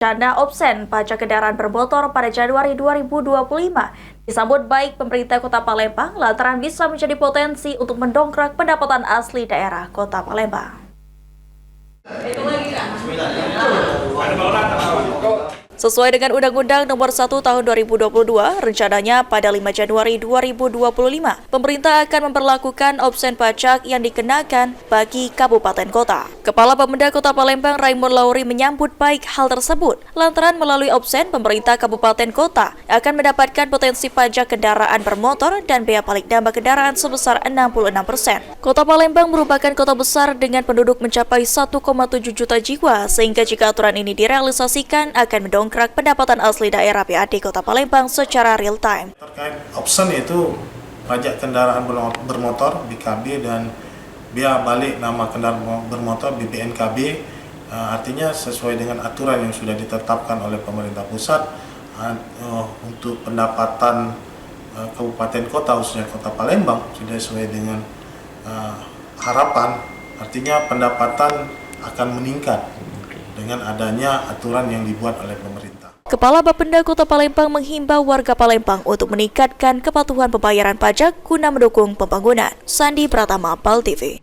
Dana Opsen pajak kendaraan bermotor pada Januari 2025 disambut baik pemerintah Kota Palembang lantaran bisa menjadi potensi untuk mendongkrak pendapatan asli daerah Kota Palembang. Sesuai dengan Undang-Undang Nomor 1 Tahun 2022, rencananya pada 5 Januari 2025, pemerintah akan memperlakukan opsen pajak yang dikenakan bagi kabupaten kota. Kepala Bapenda Kota Palembang Raymond Lauri menyambut baik hal tersebut, lantaran melalui opsen pemerintah kabupaten kota akan mendapatkan potensi pajak kendaraan bermotor dan bea balik nama kendaraan sebesar 66%. Kota Palembang merupakan kota besar dengan penduduk mencapai 1,7 juta jiwa, sehingga jika aturan ini direalisasikan akan mendongkrak pendapatan asli daerah PAD Kota Palembang secara real time. Terkait opsen yaitu pajak kendaraan bermotor BKB dan bea balik nama kendaraan bermotor BPNKB, artinya sesuai dengan aturan yang sudah ditetapkan oleh pemerintah pusat untuk pendapatan kabupaten kota khususnya Kota Palembang sudah sesuai dengan harapan, artinya pendapatan akan meningkat dengan adanya aturan yang dibuat oleh pemerintah. Kepala Bapenda Kota Palembang menghimbau warga Palembang untuk meningkatkan kepatuhan pembayaran pajak guna mendukung pembangunan. Sandi Pratama, PAL TV.